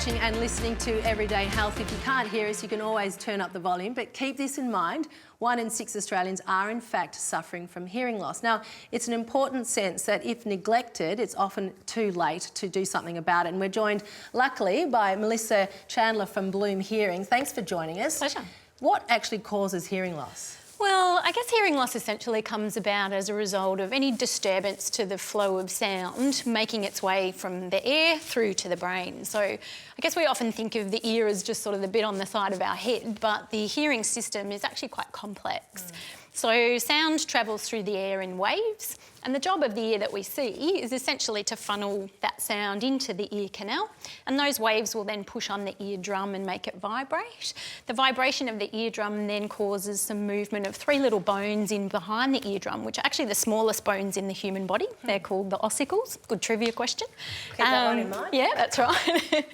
watching and listening to Everyday Health. If you can't hear us, you can always turn up the volume, but keep this in mind. 1 in 6 Australians are in fact suffering from hearing loss. Now, it's an important sense that if neglected, it's often too late to do something about it. And we're joined, luckily, by Melissa Chandler from Bloom Hearing. Thanks for joining us. Pleasure. What actually causes hearing loss? Well, I guess hearing loss essentially comes about as a result of any disturbance to the flow of sound making its way from the ear through to the brain. So I guess we often think of the ear as just sort of the bit on the side of our head, but the hearing system is actually quite complex. So sound travels through the air in waves, and the job of the ear that we see is essentially to funnel that sound into the ear canal, and those waves will then push on the eardrum and make it vibrate. The vibration of the eardrum then causes some movement of 3 little bones in behind the eardrum, which are actually the smallest bones in the human body. They're called the ossicles. Good trivia question. Keep that one in mind. Yeah, that's right.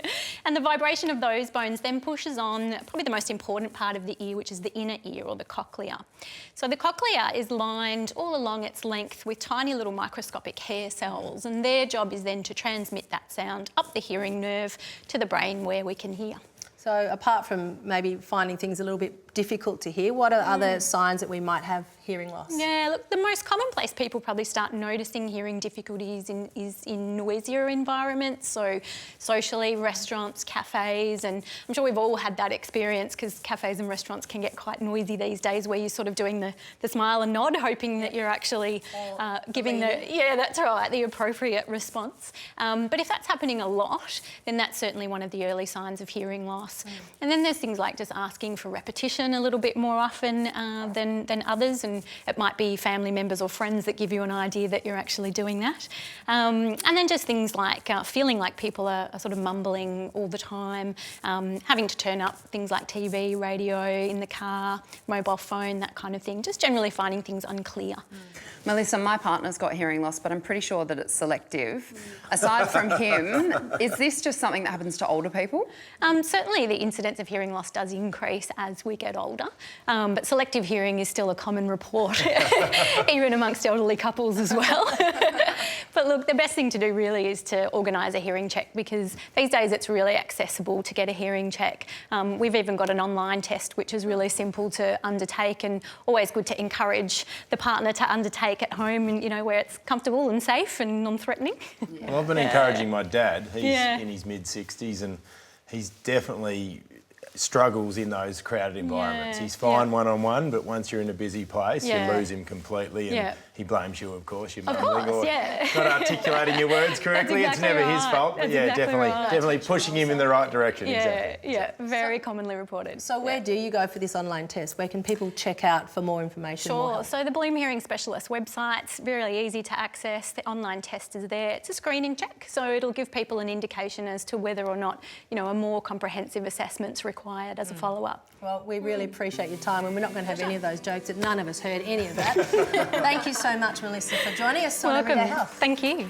And the vibration of those bones then pushes on probably the most important part of the ear, which is the inner ear, or the cochlea. So the cochlea is lined all along its length with tiny little microscopic hair cells, and their job is then to transmit that sound up the hearing nerve to the brain where we can hear. So apart from maybe finding things a little bit difficult to hear, what are other signs that we might have hearing loss? Yeah, look, the most common place people probably start noticing hearing difficulties is in noisier environments, so socially, restaurants, cafes, and I'm sure we've all had that experience because cafes and restaurants can get quite noisy these days, where you're sort of doing the smile and nod, hoping that you're actually giving the appropriate response. But if that's happening a lot, then that's certainly one of the early signs of hearing loss. And then there's things like just asking for repetition a little bit more often than others, and it might be family members or friends that give you an idea that you're actually doing that. And then just things like feeling like people are sort of mumbling all the time, having to turn up things like TV, radio, in the car, mobile phone, that kind of thing, just generally finding things unclear. Melissa, my partner's got hearing loss, but I'm pretty sure that it's selective. Aside from him, is this just something that happens to older people? Certainly the incidence of hearing loss does increase as we get older, but selective hearing is still a common report, even amongst elderly couples as well. But look, the best thing to do really is to organise a hearing check, because these days it's really accessible to get a hearing check. We've even got an online test which is really simple to undertake, and always good to encourage the partner to undertake at home, and where it's comfortable and safe and non-threatening. Yeah. Well, I've been encouraging my dad. He's in his mid-60s, and he's definitely struggles in those crowded environments. He's fine one-on-one, but once you're in a busy place, you lose him completely, and he blames you, of course. You're mumbling or not articulating your words correctly. It's never his fault. But definitely pushing him in the right direction. Yeah, very commonly reported. So where do you go for this online test? Where can people check out for more information? Sure. So the Bloom Hearing Specialist website's really easy to access. The online test is there. It's a screening check, so it'll give people an indication as to whether or not a more comprehensive assessment's required as a follow-up. Well, we really appreciate your time, and we're not going to have any of those jokes that none of us heard any of that. Thank you so much, Melissa, for joining us on Everyday Health. Thank you.